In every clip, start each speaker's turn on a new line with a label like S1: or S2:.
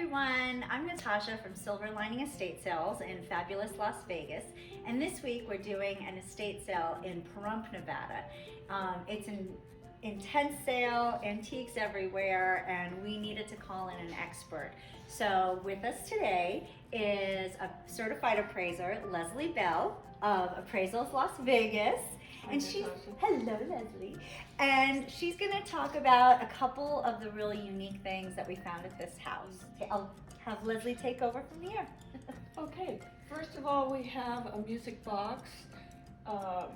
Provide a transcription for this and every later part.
S1: everyone, I'm Natasha from Silver Lining Estate Sales in fabulous Las Vegas, and this week we're doing an estate sale in Pahrump, Nevada. It's an intense sale, antiques everywhere, and we needed to call in an expert. So with us today is a certified appraiser, Leslie Bell of Appraisals Las Vegas. And hello Leslie, and she's going to talk about a couple of the really unique things that we found at this house. I'll have Leslie take over from here.
S2: Okay, first of all, we have a music box.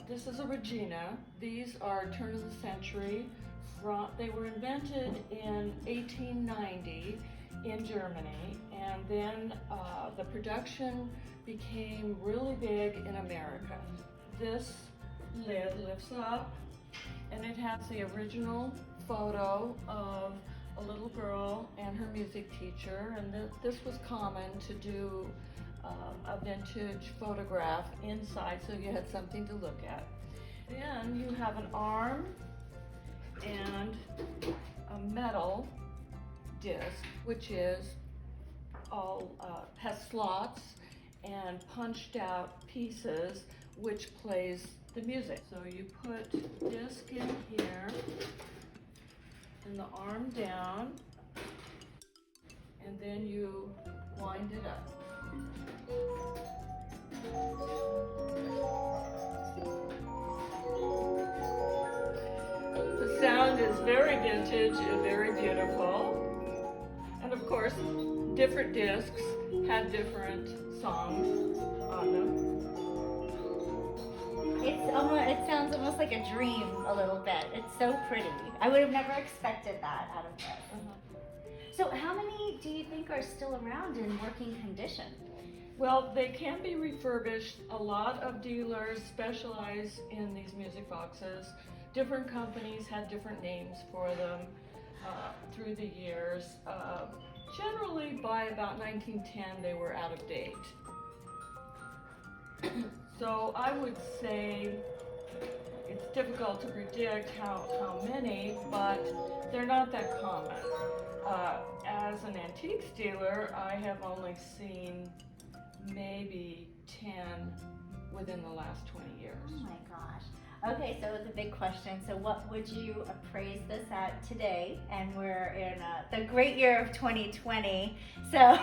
S2: This is a Regina. These are turn of the century. They were invented in 1890 in Germany, and then the production became really big in America. This lid lifts up, and it has the original photo of a little girl and her music teacher, and this was common to do a vintage photograph inside, so you had something to look at. Then you have an arm and a metal disc, which is all has slots and punched out pieces, which plays the music. So you put disc in here and the arm down, and then you wind it up. The sound is very vintage and very beautiful. And of course, different discs had different songs on them.
S1: It sounds almost like a dream a little bit. It's so pretty. I would have never expected that out of this. So how many do you think are still around in working condition?
S2: Well, they can be refurbished. A lot of dealers specialize in these music boxes. Different companies had different names for them through the years. Generally, by about 1910, they were out of date. So I would say it's difficult to predict how many, but they're not that common. As an antiques dealer, I have only seen maybe 10 within the last 20 years.
S1: Oh my gosh. Okay, so it's a big question. So what would you appraise this at today? And we're in the great year of 2020, so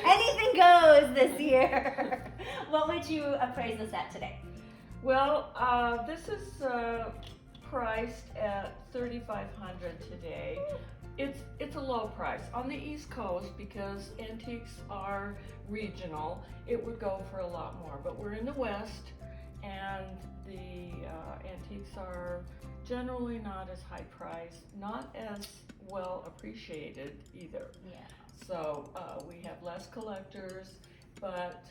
S1: anything goes this year. What would you appraise this at today?
S2: Well, this is priced at $3,500 today. It's a low price. On the East Coast, because antiques are regional, it would go for a lot more. But we're in the West, and the antiques are generally not as high priced, not as well appreciated either.
S1: Yeah.
S2: So we have less collectors, but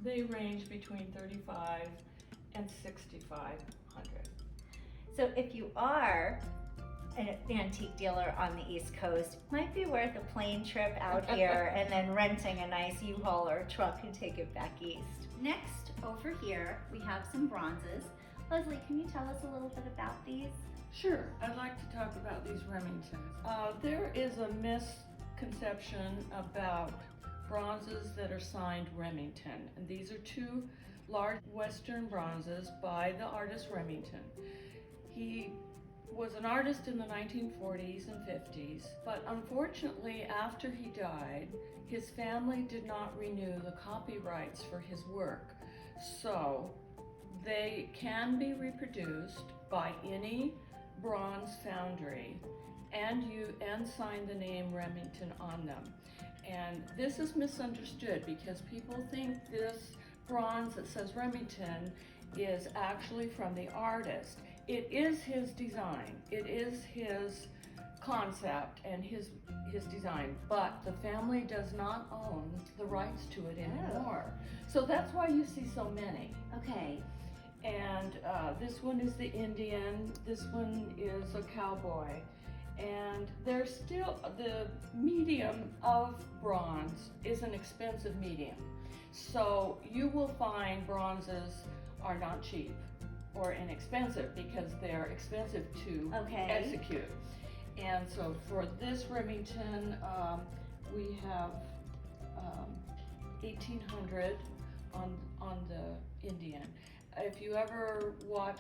S2: they range between $3,500 and $6,500.
S1: So if you are an antique dealer on the East Coast, might be worth a plane trip out here and then renting a nice U-Haul or truck and take it back east. Next, over here, we have some bronzes. Leslie, can you tell us a little bit about these?
S2: Sure, I'd like to talk about these Remingtons. There is a misconception about bronzes that are signed Remington, and these are two large Western bronzes by the artist Remington. He was an artist in the 1940s and 50s, but unfortunately after he died, his family did not renew the copyrights for his work. So they can be reproduced by any bronze foundry and sign the name Remington on them. And this is misunderstood because people think this bronze that says Remington is actually from the artist. It is his design, it is his concept and his design, but the family does not own the rights to it anymore. So that's why you see so many.
S1: Okay.
S2: And this one is the Indian, this one is a cowboy, and they're still, the medium of bronze is an expensive medium. So you will find bronzes are not cheap or inexpensive because they're expensive to execute. And so for this Remington, we have 1800 on the Indian. If you ever watch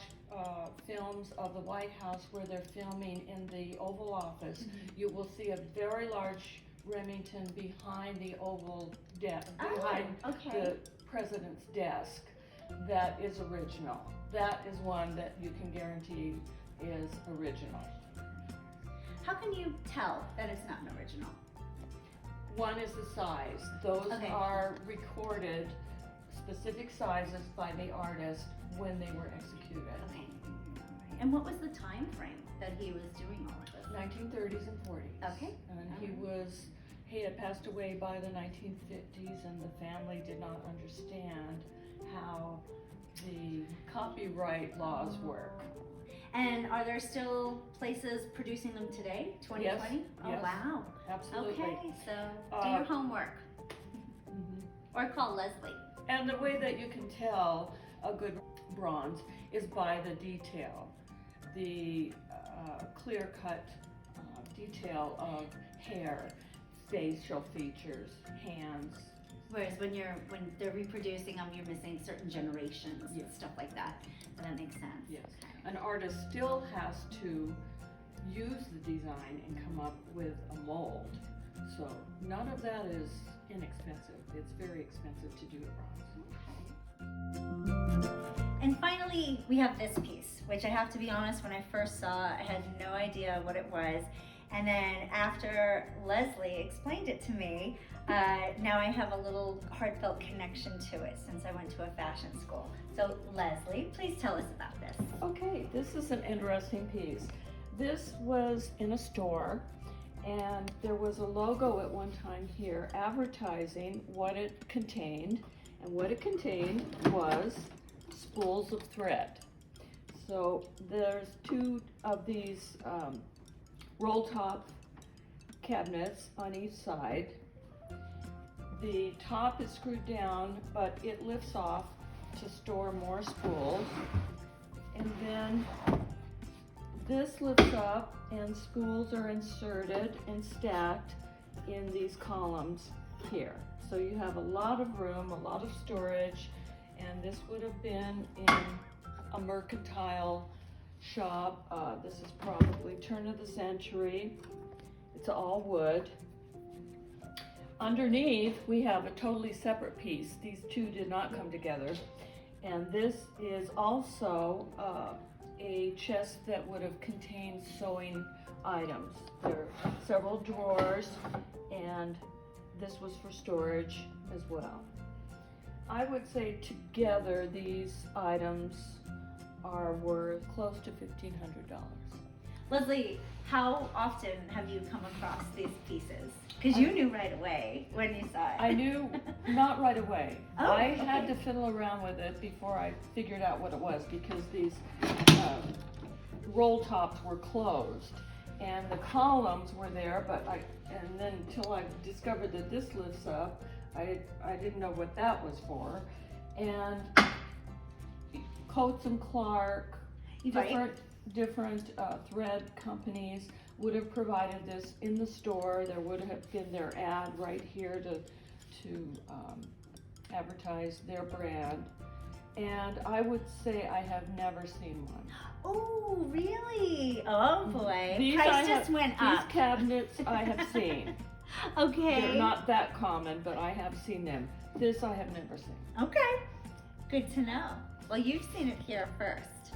S2: films of the White House where they're filming in the Oval Office, you will see a very large Remington behind the Oval behind the president's desk. That is original. That is one that you can guarantee is original.
S1: How can you tell that it's not an original?
S2: One is the size. Those
S1: Okay.
S2: are recorded specific sizes by the artist when they were executed.
S1: Okay. And what was the time frame that he was doing all of this?
S2: 1930s and 40s.
S1: Okay.
S2: And he had passed away by the 1950s, and the family did not understand how the copyright laws work.
S1: And are there still places producing them today, 2020?
S2: Yes,
S1: Oh,
S2: yes.
S1: wow.
S2: Absolutely.
S1: Okay, so do your homework. Or call Leslie.
S2: And the way that you can tell a good bronze is by the detail, the clear-cut detail of hair, facial features, hands.
S1: Whereas when they're reproducing them, you're missing certain generations and
S2: Yes.
S1: stuff like that. That makes sense.
S2: Yes.
S1: Okay.
S2: An artist still has to use the design and come up with a mold. So none of that is inexpensive. It's very expensive to do a bronze.
S1: And finally, we have this piece, which I have to be honest, when I first saw, I had no idea what it was. And then after Leslie explained it to me, now I have a little heartfelt connection to it since I went to a fashion school. So Leslie, please tell us about this.
S2: Okay, this is an interesting piece. This was in a store, and there was a logo at one time here advertising what it contained, and what it contained was spools of thread. So there's two of these roll top cabinets on each side. The top is screwed down, but it lifts off to store more spools. And then this lifts up and spools are inserted and stacked in these columns here. So you have a lot of room, a lot of storage, and this would have been in a mercantile shop. This is probably turn of the century. It's all wood. Underneath, we have a totally separate piece. These two did not come together. And this is also a chest that would have contained sewing items. There are several drawers, and this was for storage as well. I would say together these items are worth close to $1,500.
S1: Leslie, how often have you come across these pieces? Because you knew right away when you saw it.
S2: I knew not right away.
S1: Oh,
S2: I had
S1: okay.
S2: to fiddle around with it before I figured out what it was, because these roll tops were closed and the columns were there, and then until I discovered that this lifts up, I didn't know what that was for. And Coates and Clark, different thread companies would have provided this in the store. There would have been their ad right here to advertise their brand. And I would say I have never seen one.
S1: Oh, really? Oh boy.
S2: These
S1: Price just went up.
S2: These cabinets I have seen.
S1: Okay.
S2: They're not that common, but I have seen them. This I have never seen.
S1: Okay. Good to know. Well, you've seen it here first.